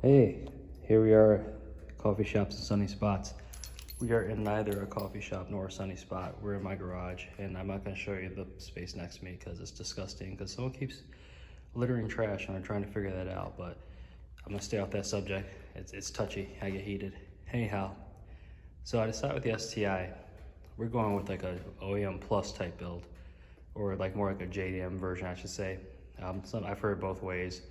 Hey, here we are, coffee shops and sunny spots. We are in neither a coffee shop nor a sunny spot. We're in my garage, and I'm not going to show you the space next to me because it's disgusting, because someone keeps littering trash and I'm trying to figure that out, but I'm going to stay off that subject. It's touchy. I get heated. Anyhow, so I decided with the STI, we're going with like a OEM Plus type build, or like more like a JDM version, I should say. I've heard both ways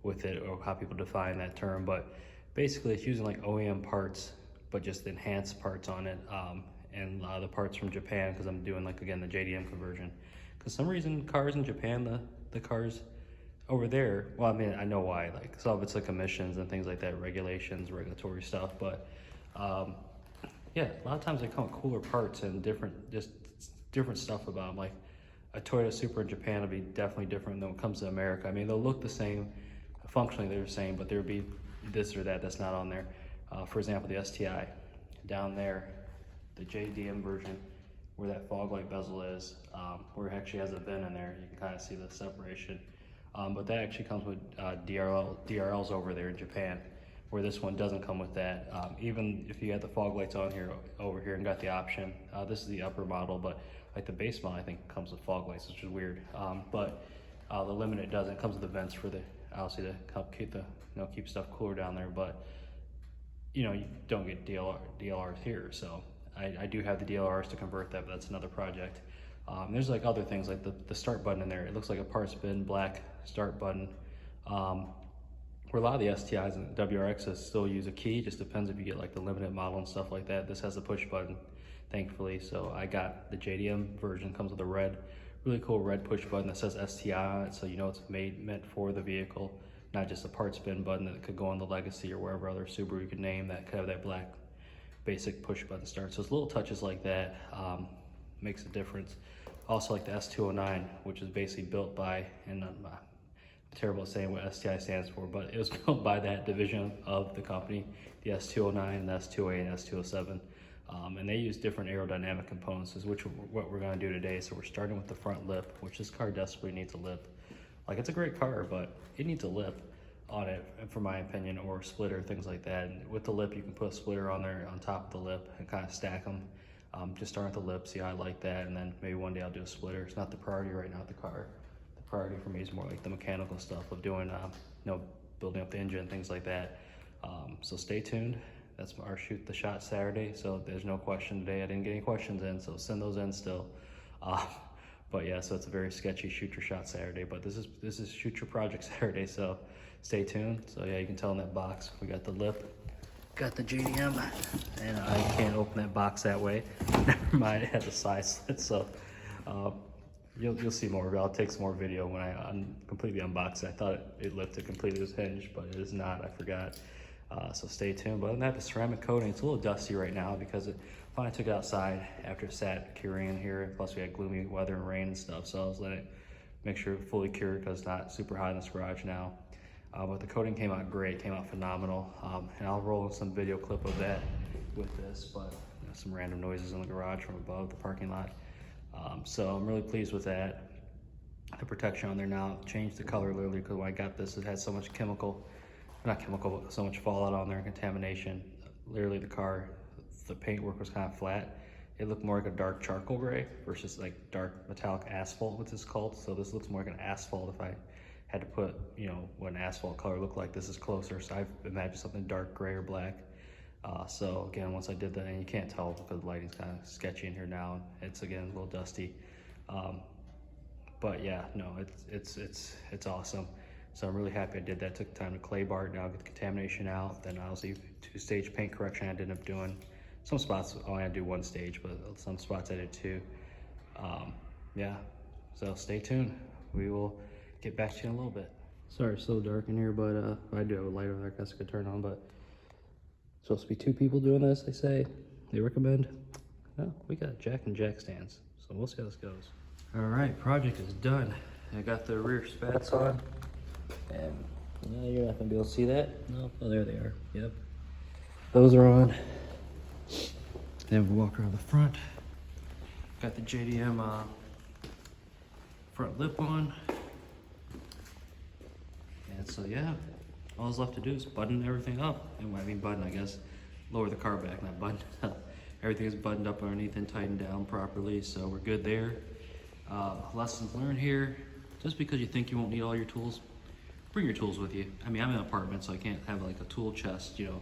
with it, or how people define that term, but basically it's using like OEM parts, but just enhanced parts on it, and a lot of the parts from Japan, because I'm doing like, again, the JDM conversion. Because some reason cars in Japan, the cars over there, well, I mean, I know why, like some of it's like emissions and things like that, regulations, regulatory stuff, but yeah, a lot of times they come with cooler parts and just different stuff about them. Like a Toyota Supra in Japan will be definitely different than when it comes to America. I mean, they'll look the same, functionally they're the same, but there'll be this or that that's not on there. For example, the STI down there, the JDM version, where that fog light bezel is, where it actually has a vent in there, you can kind of see the separation. But that actually comes with DRLs over there in Japan, where this one doesn't come with that. Even if you had the fog lights on here, over here, and got the option, this is the upper model, but like the base model, I think comes with fog lights, which is weird. But the Limited doesn't. It comes with the vents for the, obviously, to help keep stuff cooler down there. But you don't get DLRs here, so I do have the DLRs to convert that, but that's another project. There's like other things, like the start button in there. It looks like a parts bin black start button. Where a lot of the STIs and WRXs still use a key, just depends if you get like the Limited model and stuff like that. This has a push button, thankfully. So I got the JDM version, comes with a really cool red push button that says STI on it, so you know it's meant for the vehicle, not just a parts bin button that could go on the Legacy or wherever other Subaru you could name that could have that black basic push button start. So it's little touches like that, makes a difference. Also like the S209, which is basically built by, and I'm terrible at saying what STI stands for, but it was built by that division of the company, the S209 and the S208 and S207. And they use different aerodynamic components, which what we're gonna do today. So we're starting with the front lip, which this car desperately needs a lip. Like, it's a great car, but it needs a lip on it, for my opinion, or a splitter, things like that. And with the lip, you can put a splitter on there on top of the lip and kind of stack them. Just start with the lip, see how I like that, and then maybe one day I'll do a splitter. It's not the priority right now with the car. The priority for me is more like the mechanical stuff of doing, building up the engine and things like that. So stay tuned. That's our shoot the shot Saturday, so there's no question today. I didn't get any questions in, so send those in still. But yeah, so it's a very sketchy shoot your shot Saturday, but this is shoot your project Saturday, so stay tuned. So yeah, you can tell in that box, we got the lip, got the JDM, and I can't open that box that way. Never mind, it has a side slit, so you'll see more of it. I'll take some more video when I completely unbox it. I thought it lifted completely, it was hinged, but it is not, I forgot. So stay tuned. But other than that, the ceramic coating, it's a little dusty right now because I took it outside after it sat curing in here. Plus we had gloomy weather and rain and stuff, so I was letting it make sure it fully cured because it's not super hot in this garage now. But the coating came out great, came out phenomenal. And I'll roll some video clip of that with this, but some random noises in the garage from above the parking lot. So I'm really pleased with that. The protection on there now changed the color literally, because when I got this, it had so much so much fallout on there and contamination. Literally the paintwork was kind of flat. It looked more like a dark charcoal gray versus like dark metallic asphalt, what this is called. So this looks more like an asphalt. If I had to put, what an asphalt color looked like, this is closer. So I've imagined something dark gray or black. So again, once I did that, and you can't tell because the lighting's kind of sketchy in here now. It's again a little dusty. But yeah, no, it's awesome. So I'm really happy I did that. Took time to clay bar it, now get the contamination out. Then obviously 2-stage paint correction I ended up doing. Some spots I only had to do 1 stage, but some spots I did 2. Yeah, so stay tuned. We will get back to you in a little bit. Sorry, it's so dark in here, but I do have a light over there I guess I could turn on, but it's supposed to be 2 people doing this, they say. They recommend. Well, we got jack and jack stands, so we'll see how this goes. All right, project is done. I got the rear spats on. And you're not gonna be able to see that. No, oh, there they are. Yep, those are on. Then we walk around the front. Got the JDM front lip on. And so yeah, all that's left to do is button everything up. And when I mean button, I guess lower the car back, not button up. Everything is buttoned up underneath and tightened down properly, so we're good there. Lessons learned here: just because you think you won't need all your tools, bring your tools with you. I mean, I'm in an apartment, so I can't have like a tool chest, you know,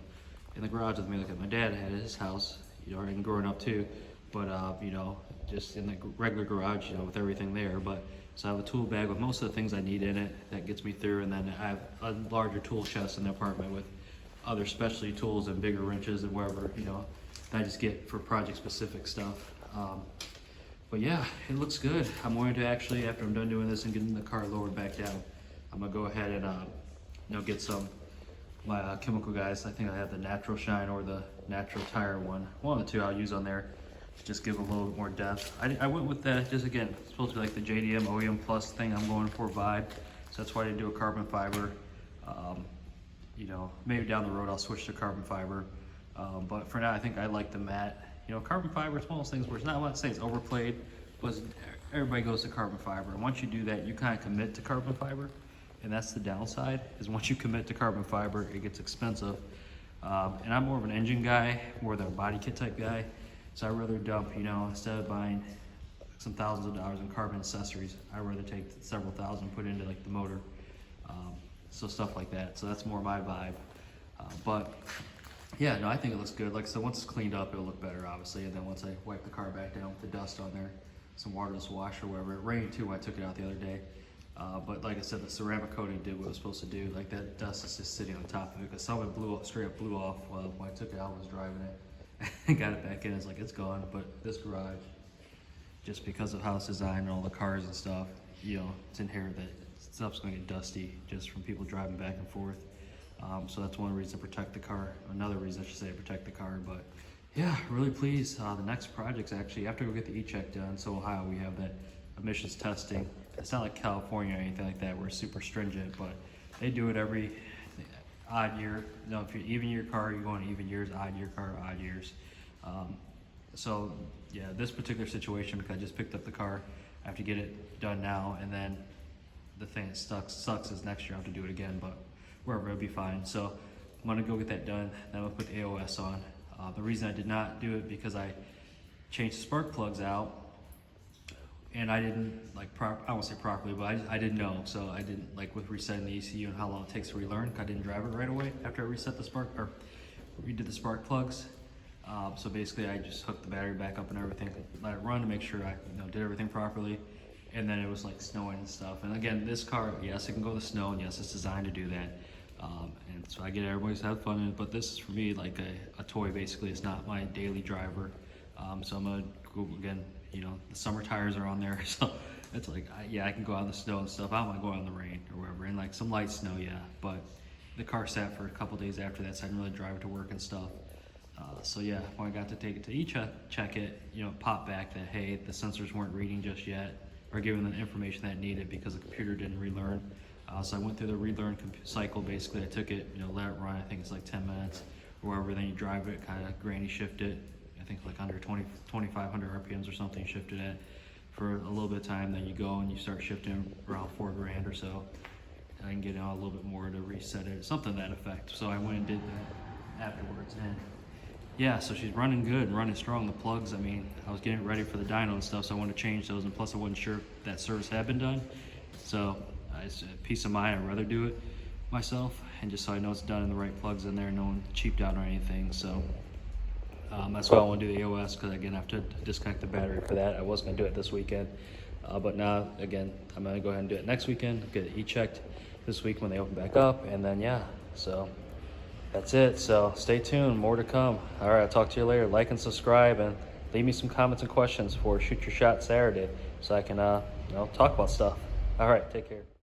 in the garage with me like my dad had at his house, you know, and growing up too. But you know, just in the regular garage, you know, with everything there. But so I have a tool bag with most of the things I need in it that gets me through, and then I have a larger tool chest in the apartment with other specialty tools and bigger wrenches and wherever, you know, that I just get for project specific stuff. But yeah, it looks good. I'm going to actually, after I'm done doing this and getting the car lowered back down, I'm gonna go ahead and you know, get some my chemical guys. I think I have the natural shine or the natural tire one. One of the two I'll use on there to just give a little bit more depth. I went with that, just again, it's supposed to be like the JDM OEM Plus thing I'm going for vibe. So that's why I didn't do a carbon fiber. You know, maybe down the road I'll switch to carbon fiber. But for now, I think I like the matte. You know, carbon fiber is one of those things where it's not, I'm not saying it's overplayed, but everybody goes to carbon fiber. And once you do that, you kind of commit to carbon fiber. And that's the downside, is once you commit to carbon fiber, it gets expensive. And I'm more of an engine guy, more than a body kit type guy. So I'd rather dump, you know, instead of buying some thousands of dollars in carbon accessories, I'd rather take several thousand and put into like the motor. So stuff like that. So that's more my vibe. But yeah, no, I think it looks good. Like, so once it's cleaned up, it'll look better, obviously. And then once I wipe the car back down with the dust on there, some waterless wash or whatever. It rained too when I took it out the other day. But like I said, the ceramic coating did what it was supposed to do. Like, that dust is just sitting on top of it, because some of it straight up blew off when I took it out. I was driving it and got it back in. It's like, it's gone. But this garage, just because of how it's designed and all the cars and stuff, you know, it's inherent that stuff's gonna get dusty just from people driving back and forth. So that's one reason to protect the car. Another reason, I should say, to protect the car. But yeah, really pleased. The next project's actually, after we get the E-check done, so Ohio, we have that emissions testing. It's not like California or anything like that, where it's super stringent, but they do it every odd year. You know, if you're even year car, you're going even years, odd year car, odd years. So yeah, this particular situation, because I just picked up the car, I have to get it done now, and then the thing that sucks is next year I have to do it again, but wherever, it'll be fine. So I'm gonna go get that done, then I'll put the AOS on. The reason I did not do it, because I changed the spark plugs out, and I didn't like I won't say properly, but I didn't know. So I didn't, like with resetting the ECU and how long it takes to relearn, I didn't drive it right away after I reset the spark, or redid the spark plugs. So basically I just hooked the battery back up and everything, let it run to make sure I did everything properly. And then it was like snowing and stuff. And again, this car, yes, it can go in the snow, and yes, it's designed to do that. And so I get everybody's have fun in it, but this is for me like a toy, basically. It's not my daily driver. So I'm gonna go again, you know, the summer tires are on there. So it's like, yeah, I can go out in the snow and stuff. I don't want to go out in the rain or wherever. And like some light snow, yeah. But the car sat for a couple days after that, so I didn't really drive it to work and stuff. So yeah, when I got to take it to E-check it, you know, it popped back that, hey, the sensors weren't reading just yet, or giving the information that it needed, because the computer didn't relearn. So I went through the relearn cycle. Basically, I took it, you know, let it run. I think it's like 10 minutes or wherever. Then you drive it, kind of granny shift it. I think like under 2,500 RPMs or something. You shift it at for a little bit of time. Then you go and you start shifting around 4 grand or so. I can get out a little bit more to reset it, something to that effect. So I went and did that afterwards. And yeah, so she's running good and running strong. The plugs, I mean, I was getting ready for the dyno and stuff, so I wanted to change those, and plus I wasn't sure if that service had been done. So it's a peace of mind. I'd rather do it myself, and just so I know it's done and the right plugs in there, no one cheaped out or anything. So that's why I want to do the AOS, because again, I have to disconnect the battery for that. I was going to do it this weekend, but now, again, I'm going to go ahead and do it next weekend, get it E-checked this week when they open back up, and then yeah, so that's it. So stay tuned, more to come. All right, I'll talk to you later. Like and subscribe, and leave me some comments and questions for Shoot Your Shot Saturday, so I can you know, talk about stuff. All right, take care.